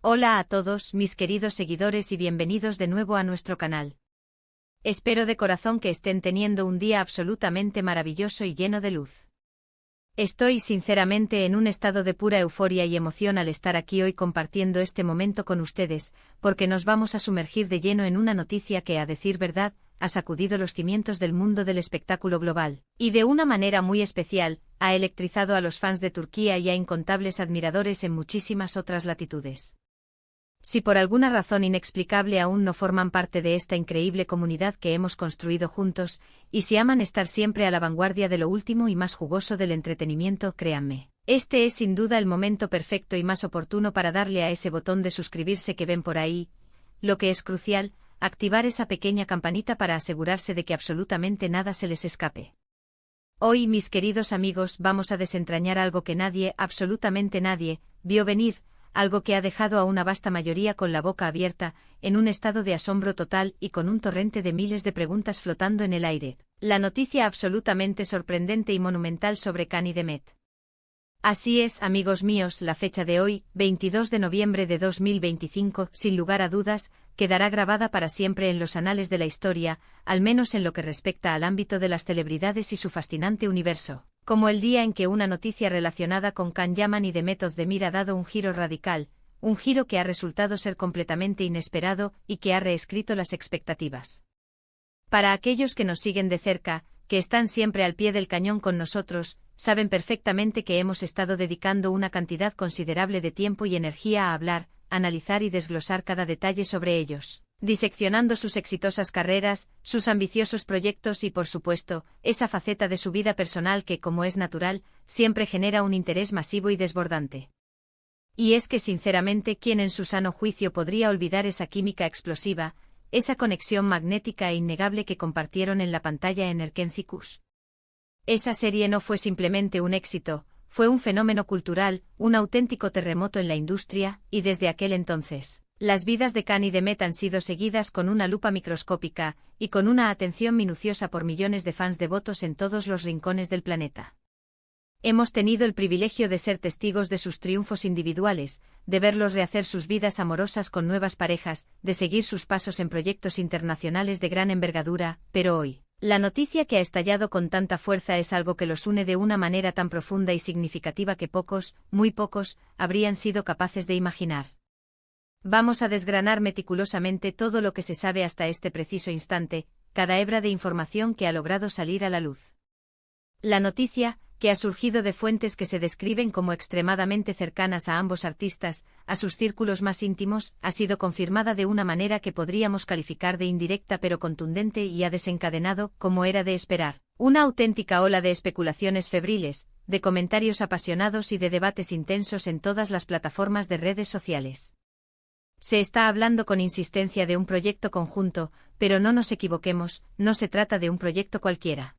Hola a todos, mis queridos seguidores y bienvenidos de nuevo a nuestro canal. Espero de corazón que estén teniendo un día absolutamente maravilloso y lleno de luz. Estoy sinceramente en un estado de pura euforia y emoción al estar aquí hoy compartiendo este momento con ustedes, porque nos vamos a sumergir de lleno en una noticia que, a decir verdad, ha sacudido los cimientos del mundo del espectáculo global, y de una manera muy especial, ha electrizado a los fans de Turquía y a incontables admiradores en muchísimas otras latitudes. Si por alguna razón inexplicable aún no forman parte de esta increíble comunidad que hemos construido juntos, y si aman estar siempre a la vanguardia de lo último y más jugoso del entretenimiento, créanme, este es sin duda el momento perfecto y más oportuno para darle a ese botón de suscribirse que ven por ahí, lo que es crucial, activar esa pequeña campanita para asegurarse de que absolutamente nada se les escape. Hoy, mis queridos amigos, vamos a desentrañar algo que nadie, absolutamente nadie, vio venir, algo que ha dejado a una vasta mayoría con la boca abierta, en un estado de asombro total y con un torrente de miles de preguntas flotando en el aire. La noticia absolutamente sorprendente y monumental sobre Cani Demet. Así es, amigos míos, la fecha de hoy, 22 de noviembre de 2025, sin lugar a dudas, quedará grabada para siempre en los anales de la historia, al menos en lo que respecta al ámbito de las celebridades y su fascinante universo, como el día en que una noticia relacionada con Can Yaman y Demet Özdemir ha dado un giro radical, un giro que ha resultado ser completamente inesperado y que ha reescrito las expectativas. Para aquellos que nos siguen de cerca, que están siempre al pie del cañón con nosotros, saben perfectamente que hemos estado dedicando una cantidad considerable de tiempo y energía a hablar, analizar y desglosar cada detalle sobre ellos, diseccionando sus exitosas carreras, sus ambiciosos proyectos y, por supuesto, esa faceta de su vida personal que, como es natural, siempre genera un interés masivo y desbordante. Y es que, sinceramente, ¿quién en su sano juicio podría olvidar esa química explosiva, esa conexión magnética e innegable que compartieron en la pantalla en Erkencikus? Esa serie no fue simplemente un éxito, fue un fenómeno cultural, un auténtico terremoto en la industria, y desde aquel entonces, las vidas de Can y Demet han sido seguidas con una lupa microscópica, y con una atención minuciosa por millones de fans devotos en todos los rincones del planeta. Hemos tenido el privilegio de ser testigos de sus triunfos individuales, de verlos rehacer sus vidas amorosas con nuevas parejas, de seguir sus pasos en proyectos internacionales de gran envergadura, pero hoy, la noticia que ha estallado con tanta fuerza es algo que los une de una manera tan profunda y significativa que pocos, muy pocos, habrían sido capaces de imaginar. Vamos a desgranar meticulosamente todo lo que se sabe hasta este preciso instante, cada hebra de información que ha logrado salir a la luz. La noticia, que ha surgido de fuentes que se describen como extremadamente cercanas a ambos artistas, a sus círculos más íntimos, ha sido confirmada de una manera que podríamos calificar de indirecta pero contundente y ha desencadenado, como era de esperar, una auténtica ola de especulaciones febriles, de comentarios apasionados y de debates intensos en todas las plataformas de redes sociales. Se está hablando con insistencia de un proyecto conjunto, pero no nos equivoquemos, no se trata de un proyecto cualquiera.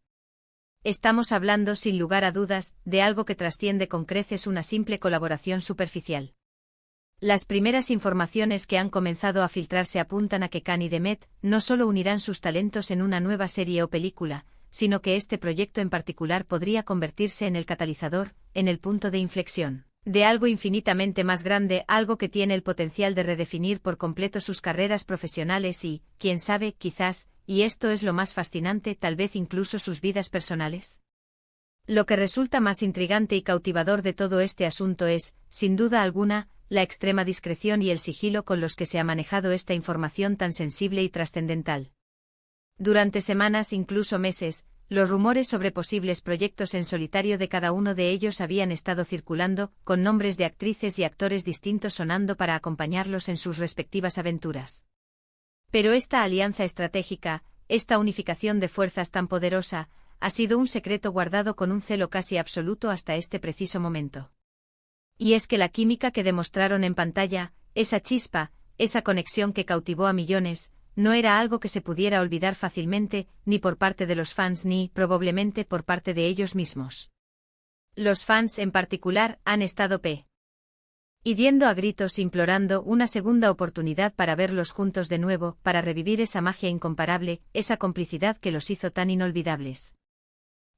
Estamos hablando, sin lugar a dudas, de algo que trasciende con creces una simple colaboración superficial. Las primeras informaciones que han comenzado a filtrarse apuntan a que Can y Demet no solo unirán sus talentos en una nueva serie o película, sino que este proyecto en particular podría convertirse en el catalizador, en el punto de inflexión, de algo infinitamente más grande, algo que tiene el potencial de redefinir por completo sus carreras profesionales y, quién sabe, quizás, y esto es lo más fascinante, tal vez incluso sus vidas personales. Lo que resulta más intrigante y cautivador de todo este asunto es, sin duda alguna, la extrema discreción y el sigilo con los que se ha manejado esta información tan sensible y trascendental. Durante semanas, incluso meses, los rumores sobre posibles proyectos en solitario de cada uno de ellos habían estado circulando, con nombres de actrices y actores distintos sonando para acompañarlos en sus respectivas aventuras. Pero esta alianza estratégica, esta unificación de fuerzas tan poderosa, ha sido un secreto guardado con un celo casi absoluto hasta este preciso momento. Y es que la química que demostraron en pantalla, esa chispa, esa conexión que cautivó a millones, no era algo que se pudiera olvidar fácilmente, ni por parte de los fans ni, probablemente, por parte de ellos mismos. Los fans, en particular, han estado pidiendo a gritos, implorando una segunda oportunidad para verlos juntos de nuevo, para revivir esa magia incomparable, esa complicidad que los hizo tan inolvidables.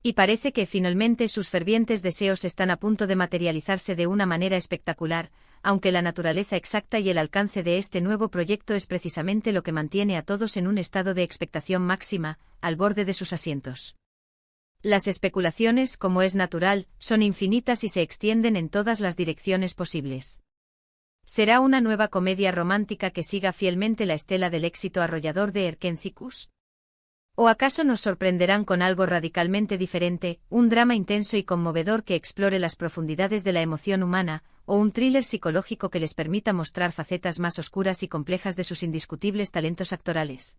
Y parece que finalmente sus fervientes deseos están a punto de materializarse de una manera espectacular, aunque la naturaleza exacta y el alcance de este nuevo proyecto es precisamente lo que mantiene a todos en un estado de expectación máxima, al borde de sus asientos. Las especulaciones, como es natural, son infinitas y se extienden en todas las direcciones posibles. ¿Será una nueva comedia romántica que siga fielmente la estela del éxito arrollador de Erkentzicus? ¿O acaso nos sorprenderán con algo radicalmente diferente, un drama intenso y conmovedor que explore las profundidades de la emoción humana, o un thriller psicológico que les permita mostrar facetas más oscuras y complejas de sus indiscutibles talentos actorales?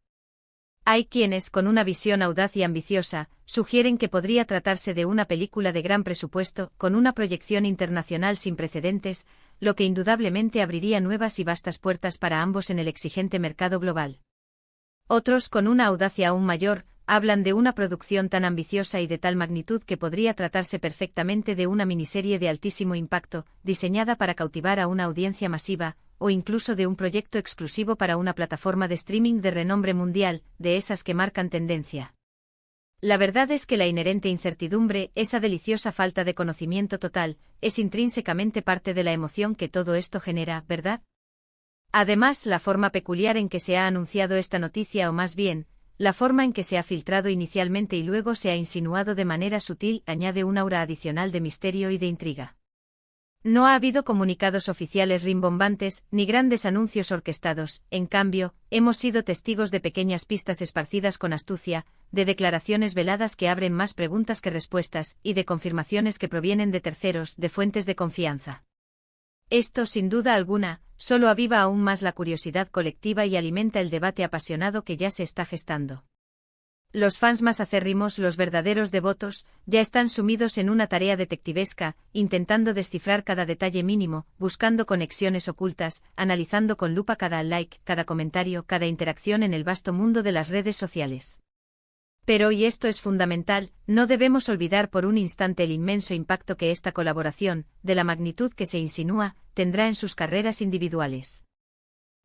Hay quienes, con una visión audaz y ambiciosa, sugieren que podría tratarse de una película de gran presupuesto, con una proyección internacional sin precedentes, lo que indudablemente abriría nuevas y vastas puertas para ambos en el exigente mercado global. Otros, con una audacia aún mayor, hablan de una producción tan ambiciosa y de tal magnitud que podría tratarse perfectamente de una miniserie de altísimo impacto, diseñada para cautivar a una audiencia masiva, o incluso de un proyecto exclusivo para una plataforma de streaming de renombre mundial, de esas que marcan tendencia. La verdad es que la inherente incertidumbre, esa deliciosa falta de conocimiento total, es intrínsecamente parte de la emoción que todo esto genera, ¿verdad? Además, la forma peculiar en que se ha anunciado esta noticia, o más bien, la forma en que se ha filtrado inicialmente y luego se ha insinuado de manera sutil, añade un aura adicional de misterio y de intriga. No ha habido comunicados oficiales rimbombantes, ni grandes anuncios orquestados, en cambio, hemos sido testigos de pequeñas pistas esparcidas con astucia, de declaraciones veladas que abren más preguntas que respuestas, y de confirmaciones que provienen de terceros, de fuentes de confianza. Esto, sin duda alguna, solo aviva aún más la curiosidad colectiva y alimenta el debate apasionado que ya se está gestando. Los fans más acérrimos, los verdaderos devotos, ya están sumidos en una tarea detectivesca, intentando descifrar cada detalle mínimo, buscando conexiones ocultas, analizando con lupa cada like, cada comentario, cada interacción en el vasto mundo de las redes sociales. Pero, y esto es fundamental, no debemos olvidar por un instante el inmenso impacto que esta colaboración, de la magnitud que se insinúa, tendrá en sus carreras individuales.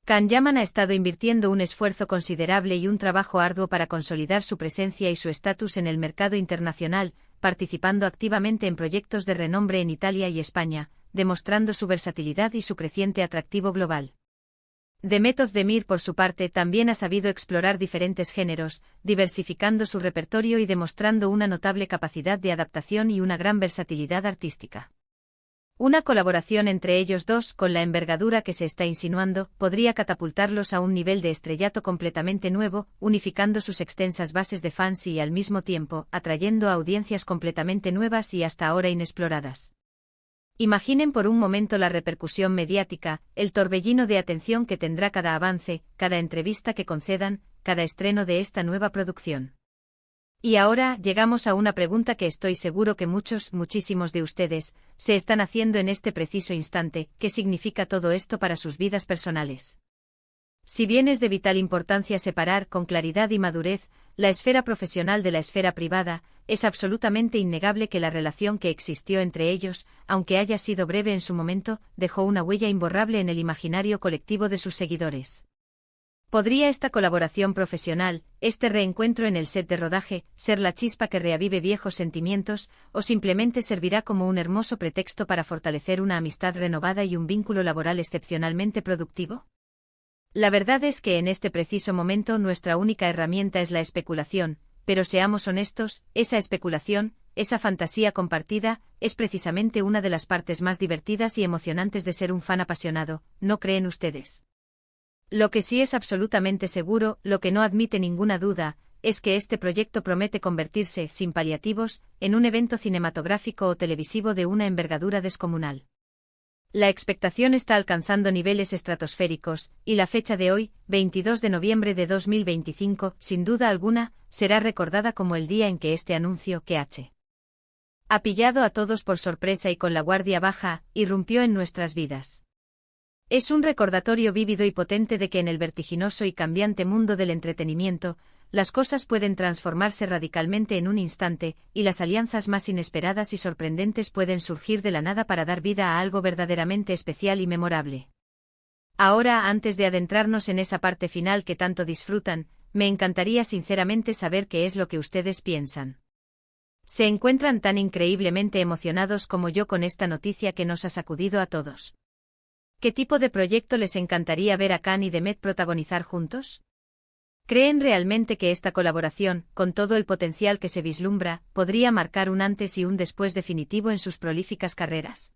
Can Yaman ha estado invirtiendo un esfuerzo considerable y un trabajo arduo para consolidar su presencia y su estatus en el mercado internacional, participando activamente en proyectos de renombre en Italia y España, demostrando su versatilidad y su creciente atractivo global. Demet Özdemir, por su parte, también ha sabido explorar diferentes géneros, diversificando su repertorio y demostrando una notable capacidad de adaptación y una gran versatilidad artística. Una colaboración entre ellos dos, con la envergadura que se está insinuando, podría catapultarlos a un nivel de estrellato completamente nuevo, unificando sus extensas bases de fans y, al mismo tiempo, atrayendo a audiencias completamente nuevas y hasta ahora inexploradas. Imaginen por un momento la repercusión mediática, el torbellino de atención que tendrá cada avance, cada entrevista que concedan, cada estreno de esta nueva producción. Y ahora, llegamos a una pregunta que estoy seguro que muchísimos de ustedes, se están haciendo en este preciso instante: ¿qué significa todo esto para sus vidas personales? Si bien es de vital importancia separar con claridad y madurez la esfera profesional de la esfera privada, es absolutamente innegable que la relación que existió entre ellos, aunque haya sido breve en su momento, dejó una huella imborrable en el imaginario colectivo de sus seguidores. ¿Podría esta colaboración profesional, este reencuentro en el set de rodaje, ser la chispa que reavive viejos sentimientos, o simplemente servirá como un hermoso pretexto para fortalecer una amistad renovada y un vínculo laboral excepcionalmente productivo? La verdad es que en este preciso momento nuestra única herramienta es la especulación, pero seamos honestos, esa especulación, esa fantasía compartida, es precisamente una de las partes más divertidas y emocionantes de ser un fan apasionado, ¿no creen ustedes? Lo que sí es absolutamente seguro, lo que no admite ninguna duda, es que este proyecto promete convertirse, sin paliativos, en un evento cinematográfico o televisivo de una envergadura descomunal. La expectación está alcanzando niveles estratosféricos, y la fecha de hoy, 22 de noviembre de 2025, sin duda alguna, será recordada como el día en que este anuncio, que ha pillado a todos por sorpresa y con la guardia baja, irrumpió en nuestras vidas. Es un recordatorio vívido y potente de que en el vertiginoso y cambiante mundo del entretenimiento, las cosas pueden transformarse radicalmente en un instante, y las alianzas más inesperadas y sorprendentes pueden surgir de la nada para dar vida a algo verdaderamente especial y memorable. Ahora, antes de adentrarnos en esa parte final que tanto disfrutan, me encantaría sinceramente saber qué es lo que ustedes piensan. ¿Se encuentran tan increíblemente emocionados como yo con esta noticia que nos ha sacudido a todos? ¿Qué tipo de proyecto les encantaría ver a Khan y Demet protagonizar juntos? ¿Creen realmente que esta colaboración, con todo el potencial que se vislumbra, podría marcar un antes y un después definitivo en sus prolíficas carreras?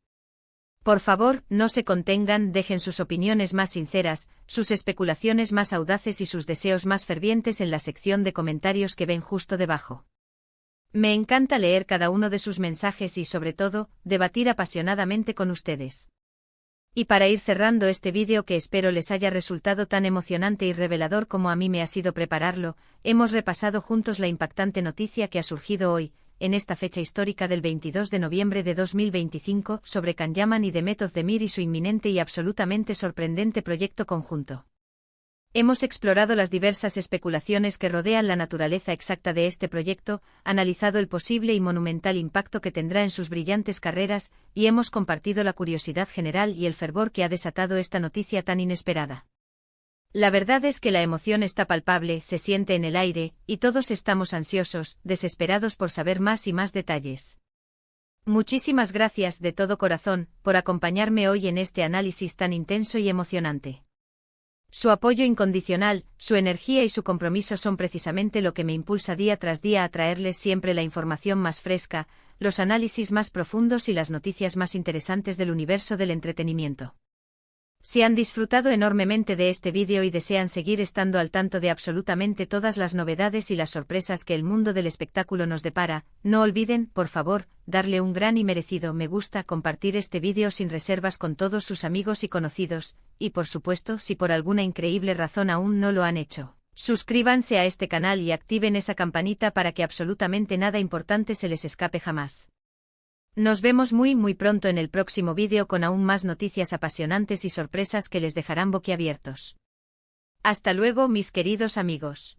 Por favor, no se contengan, dejen sus opiniones más sinceras, sus especulaciones más audaces y sus deseos más fervientes en la sección de comentarios que ven justo debajo. Me encanta leer cada uno de sus mensajes y, sobre todo, debatir apasionadamente con ustedes. Y para ir cerrando este vídeo que espero les haya resultado tan emocionante y revelador como a mí me ha sido prepararlo, hemos repasado juntos la impactante noticia que ha surgido hoy, en esta fecha histórica del 22 de noviembre de 2025, sobre Can Yaman y Demet Özdemir y su inminente y absolutamente sorprendente proyecto conjunto. Hemos explorado las diversas especulaciones que rodean la naturaleza exacta de este proyecto, analizado el posible y monumental impacto que tendrá en sus brillantes carreras, y hemos compartido la curiosidad general y el fervor que ha desatado esta noticia tan inesperada. La verdad es que la emoción está palpable, se siente en el aire, y todos estamos ansiosos, desesperados por saber más y más detalles. Muchísimas gracias de todo corazón por acompañarme hoy en este análisis tan intenso y emocionante. Su apoyo incondicional, su energía y su compromiso son precisamente lo que me impulsa día tras día a traerles siempre la información más fresca, los análisis más profundos y las noticias más interesantes del universo del entretenimiento. Si han disfrutado enormemente de este vídeo y desean seguir estando al tanto de absolutamente todas las novedades y las sorpresas que el mundo del espectáculo nos depara, no olviden, por favor, darle un gran y merecido me gusta, compartir este vídeo sin reservas con todos sus amigos y conocidos, y por supuesto, si por alguna increíble razón aún no lo han hecho, suscríbanse a este canal y activen esa campanita para que absolutamente nada importante se les escape jamás. Nos vemos muy pronto en el próximo vídeo con aún más noticias apasionantes y sorpresas que les dejarán boquiabiertos. Hasta luego, mis queridos amigos.